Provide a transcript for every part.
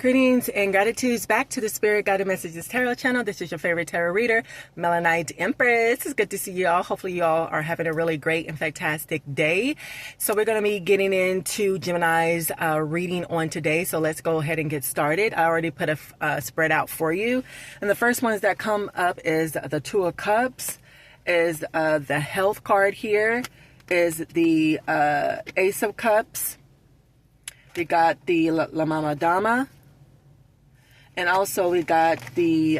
Greetings and gratitudes back to the Spirit Guided Messages Tarot channel. This is your favorite tarot reader, Melanite Empress. It's good to see you all. Hopefully you all are having a really great and fantastic day. So we're going to be getting into Gemini's reading on today. So let's go ahead and get started. I already put a spread out for you. And the first ones that come up is the Two of Cups, is the Health card here, is the Ace of Cups. We got the La Mama Dama. And also we got the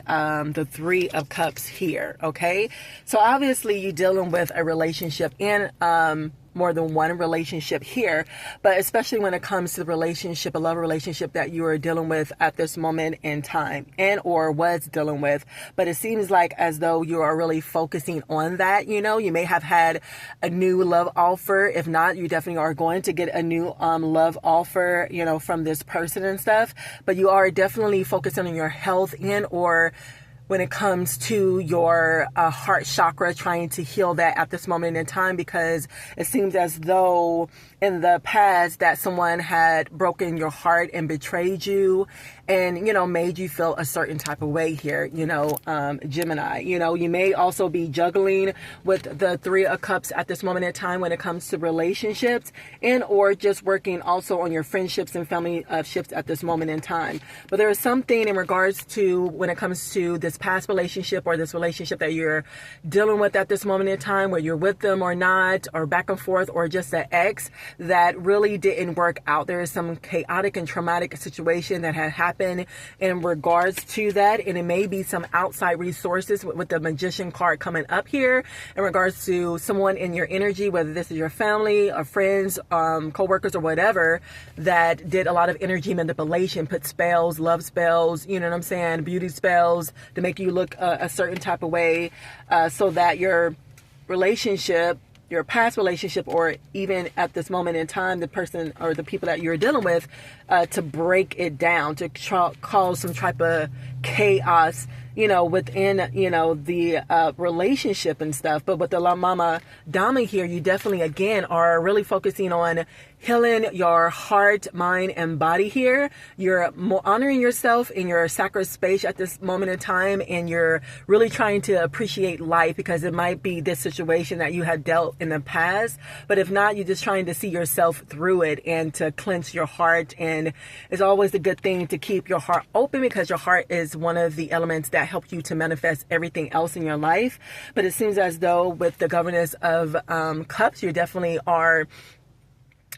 Three of Cups here, okay? So obviously you're dealing with a relationship and more than one relationship here, but especially when it comes to the relationship, a love relationship that you are dealing with at this moment in time and or was dealing with. But it seems like as though you are really focusing on that. You know, you may have had a new love offer. If not, you definitely are going to get a new love offer, you know, from this person and stuff. But you are definitely focusing on your health and or when it comes to your heart chakra, trying to heal that at this moment in time, because it seems as though in the past that someone had broken your heart and betrayed you and, you know, made you feel a certain type of way here, you know, Gemini. You know, you may also be juggling with the Three of Cups at this moment in time when it comes to relationships and or just working also on your friendships and family ships at this moment in time. But there is something in regards to when it comes to this past relationship or this relationship that you're dealing with at this moment in time, where you're with them or not, or back and forth, or just an ex that really didn't work out. There is some chaotic and traumatic situation that had happened in regards to that, and it may be some outside resources with the Magician card coming up here in regards to someone in your energy, whether this is your family or friends, co-workers or whatever, that did a lot of energy manipulation, put spells, love spells, you know what I'm saying, beauty spells to make you look a certain type of way, so that your relationship, your past relationship, or even at this moment in time, the person or the people that you're dealing with, to break it down, to cause some type of chaos, you know, within, you know, the relationship and stuff. But with the La Mama Dama here, you definitely, again, are really focusing on healing your heart, mind, and body here. You're more honoring yourself in your sacred space at this moment in time, and you're really trying to appreciate life, because it might be this situation that you had dealt in the past, but if not, you're just trying to see yourself through it and to cleanse your heart. And it's always a good thing to keep your heart open, because your heart is one of the elements that help you to manifest everything else in your life. But it seems as though with the governess of cups, you definitely are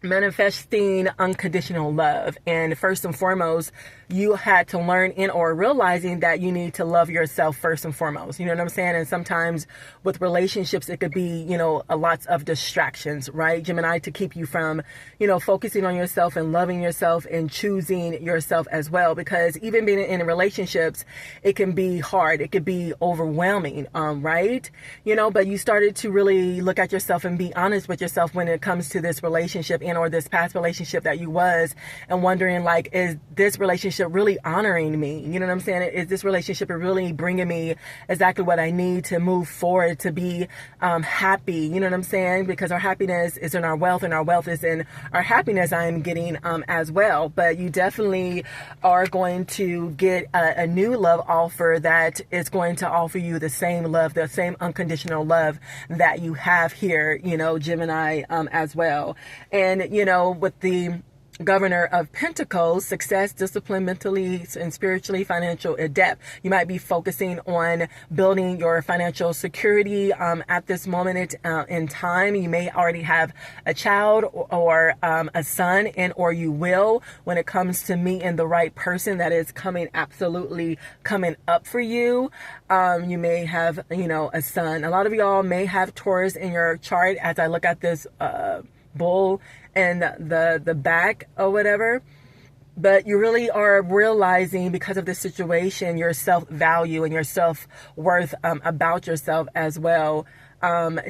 manifesting unconditional love. And first and foremost, you had to learn in or realizing that you need to love yourself first and foremost. You know what I'm saying? And sometimes with relationships, it could be, you know, lots of distractions, right, Gemini, to keep you from, you know, focusing on yourself and loving yourself and choosing yourself as well. Because even being in relationships, it can be hard. It could be overwhelming, right? You know, but you started to really look at yourself and be honest with yourself when it comes to this relationship and or this past relationship that you was, and wondering, like, is this relationship really honoring me? You know what I'm saying? Is this relationship really bringing me exactly what I need to move forward, to be happy? You know what I'm saying? Because our happiness is in our wealth, and our wealth is in our happiness. I am getting as well. But you definitely are going to get a new love offer that is going to offer you the same love, the same unconditional love that you have here, you know, Gemini, as well. And, you know, with the Governor of Pentacles, success, discipline, mentally and spiritually, financial adept. You might be focusing on building your financial security at this moment in time. You may already have a child or a son, and or you will, when it comes to meeting the right person that is absolutely coming up for you. You may have, you know, a son. A lot of y'all may have Taurus in your chart, as I look at this bull and the back or whatever. But you really are realizing, because of the situation, your self-value and your self-worth about yourself as well,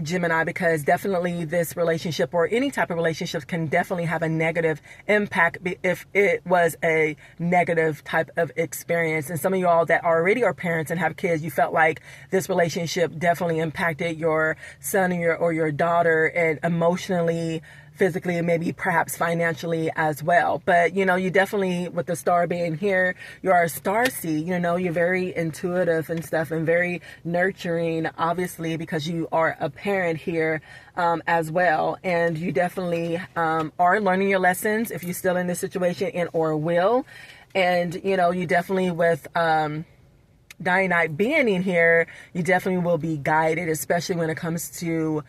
Gemini, because definitely this relationship or any type of relationship can definitely have a negative impact if it was a negative type of experience. And some of y'all that already are parents and have kids, you felt like this relationship definitely impacted your son or your daughter and emotionally physically and maybe perhaps financially as well. But, you definitely, with the star being here, you're a star seed, you're very intuitive and stuff and very nurturing, obviously, because you are a parent here as well. And you definitely are learning your lessons if you're still in this situation and or will. And, you definitely with Dianite being in here, you definitely will be guided, especially when it comes to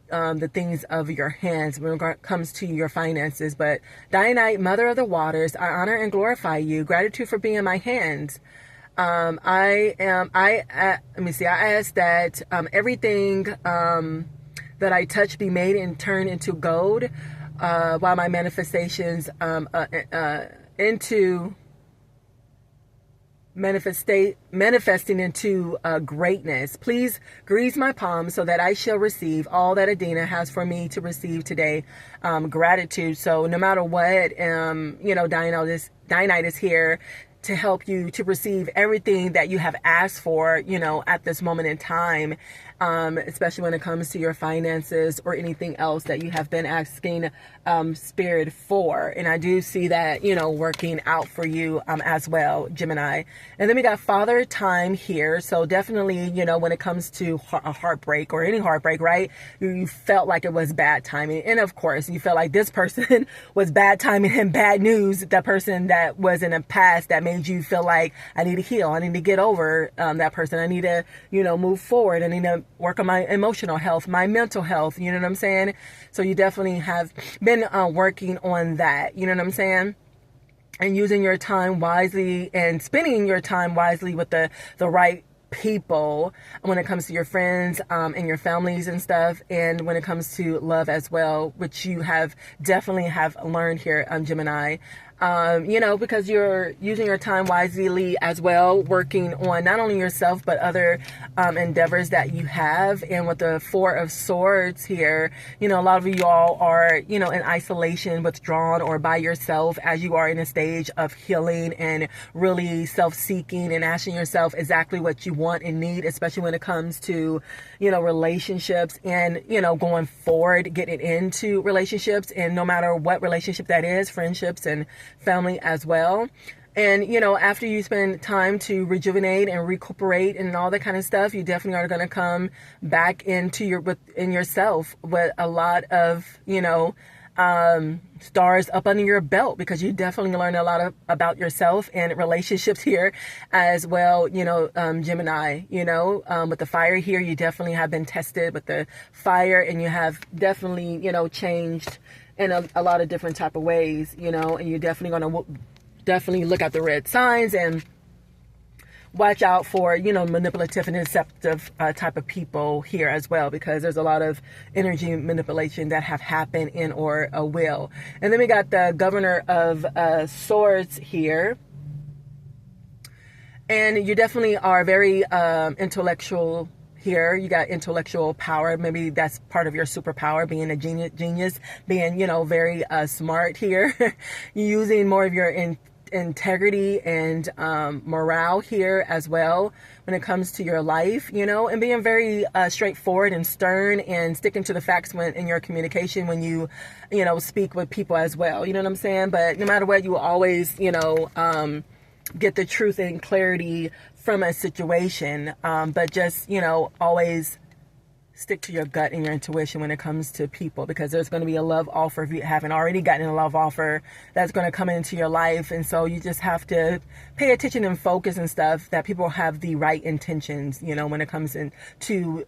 the things of your hands, when it comes to your finances. But Dianite, Mother of the Waters, I honor and glorify you. Gratitude for being in my hands. I ask that everything that I touch be made and turned into gold, while my manifestations manifesting into greatness. Please grease my palms so that I shall receive all that Adina has for me to receive today. Gratitude. So no matter what, Dianite is here to help you to receive everything that you have asked for, at this moment in time, especially when it comes to your finances or anything else that you have been asking Spirit for. And I do see that, working out for you as well, Gemini. And then we got Father Time here. So definitely, when it comes to a heartbreak or any heartbreak, right? You felt like it was bad timing. And of course, you felt like this person was bad timing and bad news. The person that was in the past that made you feel like I need to heal. I need to get over that person. I need to, move forward. I need to work on my emotional health, my mental health. You know what I'm saying? So you definitely have been working on that. You know what I'm saying? And using your time wisely and spending your time wisely with the right people when it comes to your friends and your families and stuff, and when it comes to love as well, which you have definitely have learned here, Gemini. Because you're using your time wisely as well, working on not only yourself, but other endeavors that you have. And with the Four of Swords here, a lot of you all are, in isolation, withdrawn, or by yourself as you are in a stage of healing and really self-seeking and asking yourself exactly what you want and need, especially when it comes to, relationships and, going forward, getting into relationships, and no matter what relationship that is, friendships and family as well. And, after you spend time to rejuvenate and recuperate and all that kind of stuff, you definitely are going to come back into yourself with a lot of, stars up under your belt, because you definitely learn a lot about yourself and relationships here as well, Gemini, with the fire here, you definitely have been tested with the fire, and you have definitely, changed in a lot of different type of ways, and you're definitely going to definitely look at the red signs and watch out for, manipulative and deceptive type of people here as well, because there's a lot of energy manipulation that have happened in or will. And then we got the Governor of Swords here. And you definitely are very intellectual here. You got intellectual power. Maybe that's part of your superpower, being a genius, being, very smart here. You're using more of your integrity and morale here as well when it comes to your life, and being very straightforward and stern and sticking to the facts in your communication when you speak with people as well. You know what I'm saying? But no matter what, you will always get the truth and clarity from a situation, but just always stick to your gut and your intuition when it comes to people, because there's going to be a love offer, if you haven't already gotten a love offer, that's going to come into your life. And so you just have to pay attention and focus and stuff, that people have the right intentions, when it comes to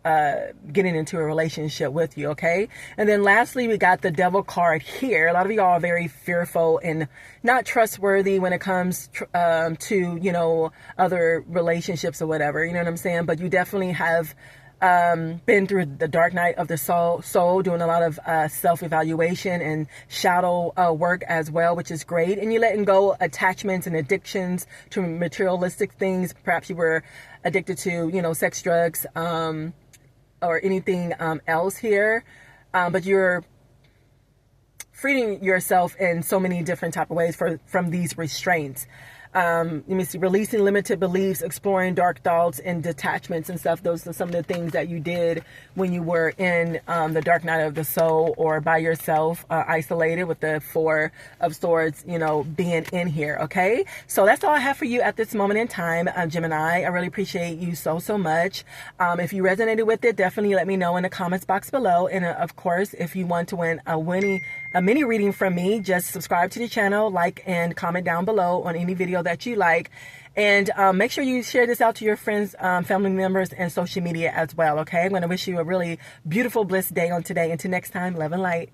getting into a relationship with you. Okay. And then lastly, we got the Devil card here. A lot of you all are very fearful and not trustworthy when it comes to, other relationships or whatever, you know what I'm saying? But you definitely have been through the dark night of the soul, doing a lot of self-evaluation and shadow work as well, which is great. And you're letting go attachments and addictions to materialistic things. Perhaps you were addicted to, sex, drugs, or anything else here. But you're freeing yourself in so many different type of ways from these restraints. let me see, releasing limited beliefs, exploring dark thoughts and detachments and stuff. Those are some of the things that you did when you were in the dark night of the soul, or by yourself, isolated, with the Four of Swords, you know, being in here. Okay, so that's all I have for you at this moment in time, Gemini. I really appreciate you so much. If you resonated with it, definitely let me know in the comments box below. And of course, if you want to win a mini reading from me, just subscribe to the channel, like and comment down below on any video that you like, and make sure you share this out to your friends, family members, and social media as well. Okay, I'm going to wish you a really beautiful, blessed day on today. Until next time, love and light.